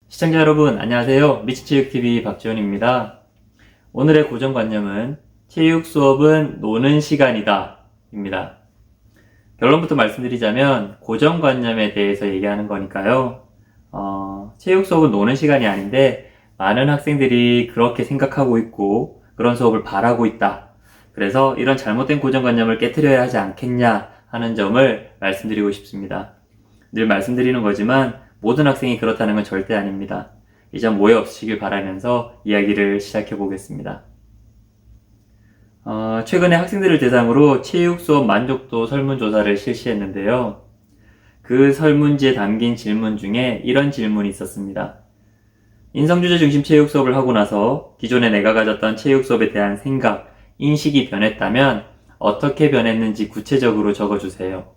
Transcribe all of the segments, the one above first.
시청자 여러분, 안녕하세요. 미치체육TV 박지원입니다. 오늘의 고정관념은 체육 수업은 노는 시간이다 입니다. 결론부터 말씀드리자면 고정관념에 대해서 얘기하는 거니까요. 체육 수업은 노는 시간이 아닌데 많은 학생들이 그렇게 생각하고 있고 그런 수업을 바라고 있다. 그래서 이런 잘못된 고정관념을 깨트려야 하지 않겠냐 하는 점을 말씀드리고 싶습니다. 늘 말씀드리는 거지만 모든 학생이 그렇다는 건 절대 아닙니다. 이 점 오해 없으시길 바라면서 이야기를 시작해 보겠습니다. 최근에 학생들을 대상으로 체육 수업 만족도 설문조사를 실시했는데요. 그 설문지에 담긴 질문 중에 이런 질문이 있었습니다. 인성주제 중심 체육 수업을 하고 나서 기존에 내가 가졌던 체육 수업에 대한 생각, 인식이 변했다면 어떻게 변했는지 구체적으로 적어주세요.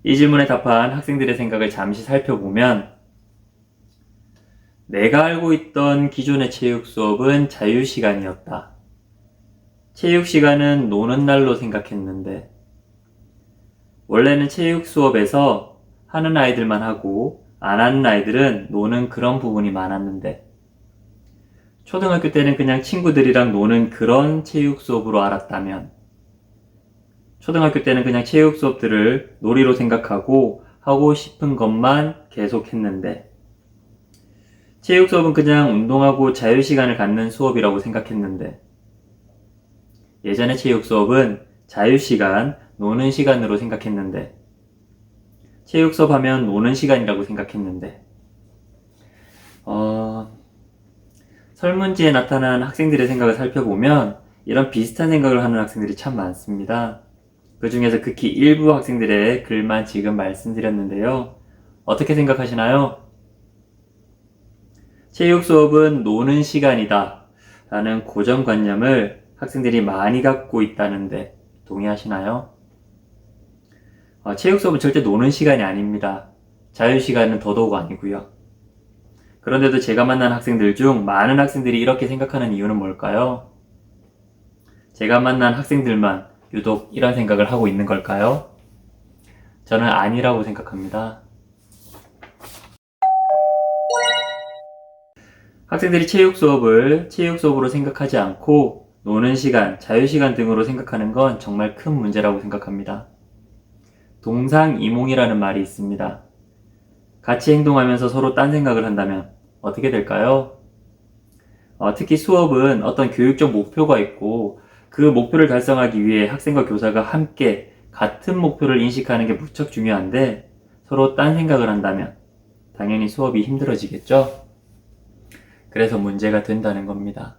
이 질문에 답한 학생들의 생각을 잠시 살펴보면 내가 알고 있던 기존의 체육 수업은 자유시간이었다. 체육 시간은 노는 날로 생각했는데 원래는 체육 수업에서 하는 아이들만 하고 안 하는 아이들은 노는 그런 부분이 많았는데 초등학교 때는 그냥 친구들이랑 노는 그런 체육 수업으로 알았다면 초등학교 때는 그냥 체육 수업들을 놀이로 생각하고 하고 싶은 것만 계속했는데 체육 수업은 그냥 운동하고 자유시간을 갖는 수업이라고 생각했는데 예전에 체육 수업은 자유시간, 노는 시간으로 생각했는데 체육 수업 하면 노는 시간이라고 생각했는데 설문지에 나타난 학생들의 생각을 살펴보면 이런 비슷한 생각을 하는 학생들이 참 많습니다. 그 중에서 극히 일부 학생들의 글만 지금 말씀드렸는데요. 어떻게 생각하시나요? 체육 수업은 노는 시간이다 라는 고정관념을 학생들이 많이 갖고 있다는데 동의하시나요? 체육 수업은 절대 노는 시간이 아닙니다. 자유시간은 더더욱 아니고요. 그런데도 제가 만난 학생들 중 많은 학생들이 이렇게 생각하는 이유는 뭘까요? 제가 만난 학생들만 유독 이런 생각을 하고 있는 걸까요? 저는 아니라고 생각합니다. 학생들이 체육 수업을 체육 수업으로 생각하지 않고 노는 시간, 자유시간 등으로 생각하는 건 정말 큰 문제라고 생각합니다. 동상이몽이라는 말이 있습니다. 같이 행동하면서 서로 딴 생각을 한다면 어떻게 될까요? 특히 수업은 어떤 교육적 목표가 있고 그 목표를 달성하기 위해 학생과 교사가 함께 같은 목표를 인식하는 게 무척 중요한데 서로 딴 생각을 한다면 당연히 수업이 힘들어지겠죠? 그래서 문제가 된다는 겁니다.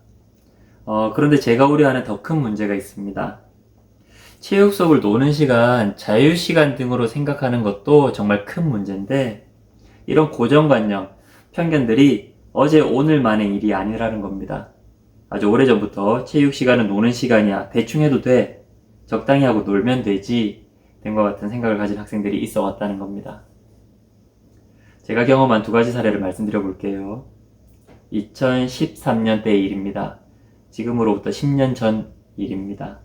그런데 제가 우려하는 더 큰 문제가 있습니다. 체육 수업을 노는 시간, 자유시간 등으로 생각하는 것도 정말 큰 문제인데 이런 고정관념, 편견들이 어제 오늘만의 일이 아니라는 겁니다. 아주 오래전부터 체육 시간은 노는 시간이야. 대충 해도 돼. 적당히 하고 놀면 되지. 등과 같은 생각을 가진 학생들이 있어 왔다는 겁니다. 제가 경험한 두 가지 사례를 말씀드려 볼게요. 2013년 때의 일입니다. 지금으로부터 10년 전 일입니다.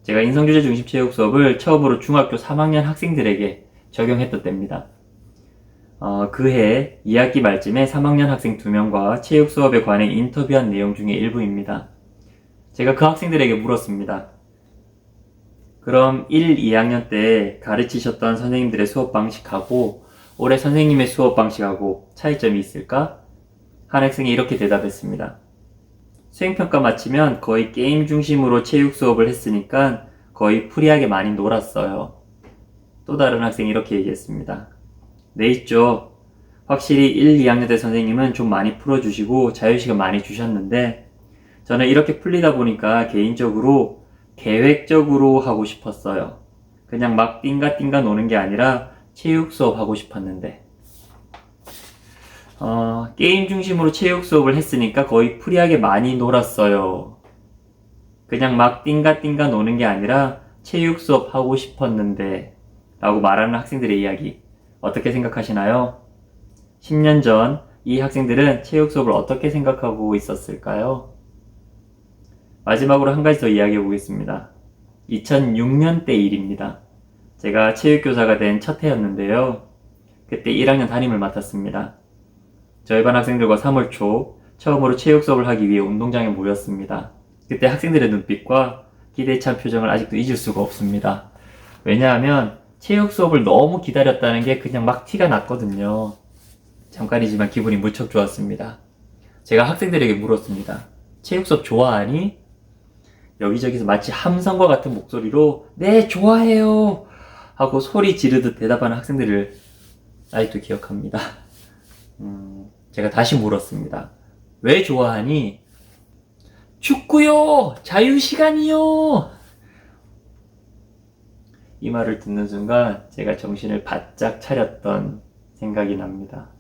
제가 인성주제 중심 체육 수업을 처음으로 중학교 3학년 학생들에게 적용했던 때입니다. 그해 2학기 말쯤에 3학년 학생 2명과 체육 수업에 관해 인터뷰한 내용 중에 일부입니다. 제가 그 학생들에게 물었습니다. 그럼 1, 2학년 때 가르치셨던 선생님들의 수업 방식하고 올해 선생님의 수업 방식하고 차이점이 있을까? 한 학생이 이렇게 대답했습니다. 수행평가 마치면 거의 게임 중심으로 체육 수업을 했으니까 거의 프리하게 많이 놀았어요. 또 다른 학생이 이렇게 얘기했습니다. 네, 있죠. 확실히 1, 2학년 때 선생님은 좀 많이 풀어주시고 자유시간 많이 주셨는데 저는 이렇게 풀리다 보니까 개인적으로 계획적으로 하고 싶었어요. 그냥 막 띵가띵가 노는 게 아니라 체육 수업 하고 싶었는데 게임 중심으로 체육 수업을 했으니까 거의 프리하게 많이 놀았어요. 그냥 막 띵가띵가 노는 게 아니라 체육 수업 하고 싶었는데 라고 말하는 학생들의 이야기 어떻게 생각하시나요? 10년 전 이 학생들은 체육 수업을 어떻게 생각하고 있었을까요? 마지막으로 한 가지 더 이야기해 보겠습니다. 2006년 때 일입니다. 제가 체육교사가 된 첫 해였는데요. 그때 1학년 담임을 맡았습니다. 저희 반 학생들과 3월 초 처음으로 체육 수업을 하기 위해 운동장에 모였습니다. 그때 학생들의 눈빛과 기대에 찬 표정을 아직도 잊을 수가 없습니다. 왜냐하면 체육 수업을 너무 기다렸다는 게 그냥 막 티가 났거든요. 잠깐이지만 기분이 무척 좋았습니다. 제가 학생들에게 물었습니다. 체육 수업 좋아하니? 여기저기서 마치 함성과 같은 목소리로 네, 좋아해요! 하고 소리 지르듯 대답하는 학생들을 아직도 기억합니다. 제가 다시 물었습니다. 왜 좋아하니? 축구요! 자유시간이요! 이 말을 듣는 순간 제가 정신을 바짝 차렸던 생각이 납니다.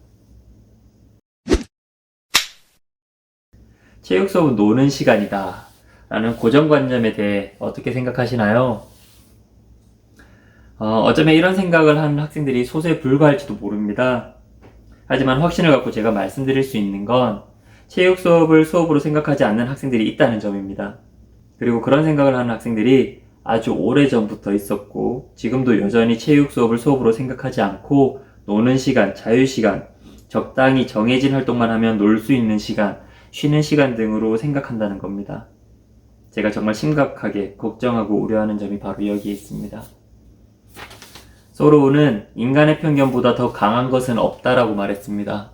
체육 수업은 노는 시간이다 라는 고정관념에 대해 어떻게 생각하시나요? 어쩌면 이런 생각을 하는 학생들이 소수에 불과할지도 모릅니다. 하지만 확신을 갖고 제가 말씀드릴 수 있는 건 체육 수업을 수업으로 생각하지 않는 학생들이 있다는 점입니다. 그리고 그런 생각을 하는 학생들이 아주 오래전부터 있었고 지금도 여전히 체육 수업을 수업으로 생각하지 않고 노는 시간, 자유시간, 적당히 정해진 활동만 하면 놀 수 있는 시간, 쉬는 시간 등으로 생각한다는 겁니다. 제가 정말 심각하게 걱정하고 우려하는 점이 바로 여기에 있습니다. 소로우는 인간의 편견보다 더 강한 것은 없다라고 말했습니다.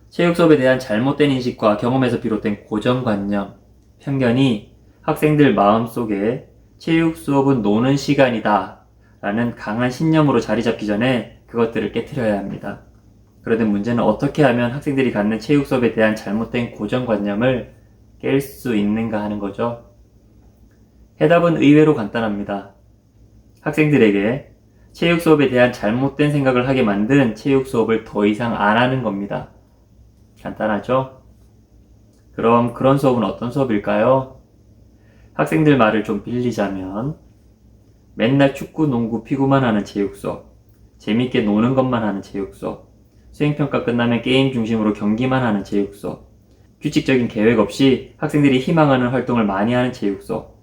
체육 수업에 대한 잘못된 인식과 경험에서 비롯된 고정관념, 편견이 학생들 마음속에 체육 수업은 노는 시간이다 라는 강한 신념으로 자리 잡기 전에 그것들을 깨트려야 합니다. 그러던 문제는 어떻게 하면 학생들이 갖는 체육 수업에 대한 잘못된 고정관념을 깰 수 있는가 하는 거죠. 해답은 의외로 간단합니다. 학생들에게 체육 수업에 대한 잘못된 생각을 하게 만든 체육 수업을 더 이상 안 하는 겁니다. 간단하죠? 그럼 그런 수업은 어떤 수업일까요? 학생들 말을 좀 빌리자면 맨날 축구, 농구, 피구만 하는 체육 수업, 재밌게 노는 것만 하는 체육 수업, 수행평가 끝나면 게임 중심으로 경기만 하는 체육 수업, 규칙적인 계획 없이 학생들이 희망하는 활동을 많이 하는 체육 수업,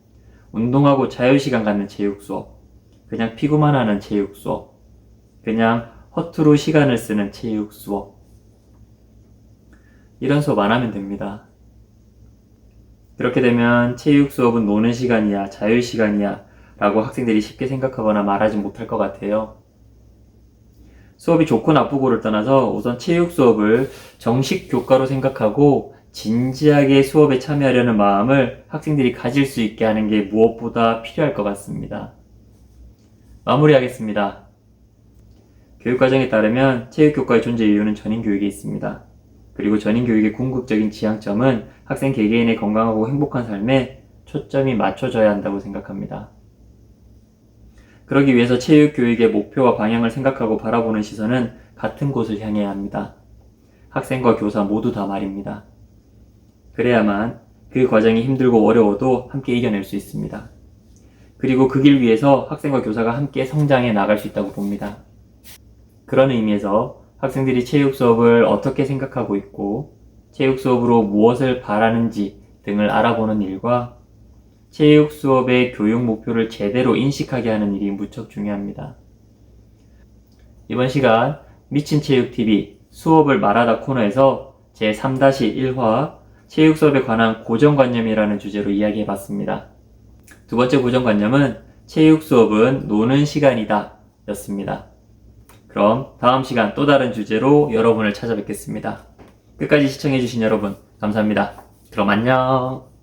운동하고 자유시간 갖는 체육 수업, 그냥 피구만 하는 체육 수업, 그냥 허투루 시간을 쓰는 체육 수업. 이런 수업 안 하면 됩니다. 그렇게 되면 체육 수업은 노는 시간이야, 자유시간이야 라고 학생들이 쉽게 생각하거나 말하지 못할 것 같아요. 수업이 좋고 나쁘고를 떠나서 우선 체육 수업을 정식 교과로 생각하고 진지하게 수업에 참여하려는 마음을 학생들이 가질 수 있게 하는 게 무엇보다 필요할 것 같습니다. 마무리하겠습니다. 교육과정에 따르면 체육교과의 존재 이유는 전인교육에 있습니다. 그리고 전인교육의 궁극적인 지향점은 학생 개개인의 건강하고 행복한 삶에 초점이 맞춰져야 한다고 생각합니다. 그러기 위해서 체육교육의 목표와 방향을 생각하고 바라보는 시선은 같은 곳을 향해야 합니다. 학생과 교사 모두 다 말입니다. 그래야만 그 과정이 힘들고 어려워도 함께 이겨낼 수 있습니다. 그리고 그 길 위에서 학생과 교사가 함께 성장해 나갈 수 있다고 봅니다. 그런 의미에서 학생들이 체육 수업을 어떻게 생각하고 있고 체육 수업으로 무엇을 바라는지 등을 알아보는 일과 체육 수업의 교육 목표를 제대로 인식하게 하는 일이 무척 중요합니다. 이번 시간 미친체육TV 수업을 말하다 코너에서 제3-1화 체육 수업에 관한 고정관념이라는 주제로 이야기해봤습니다. 두 번째 고정관념은 체육 수업은 노는 시간이다 였습니다. 그럼 다음 시간 또 다른 주제로 여러분을 찾아뵙겠습니다. 끝까지 시청해주신 여러분 감사합니다. 그럼 안녕.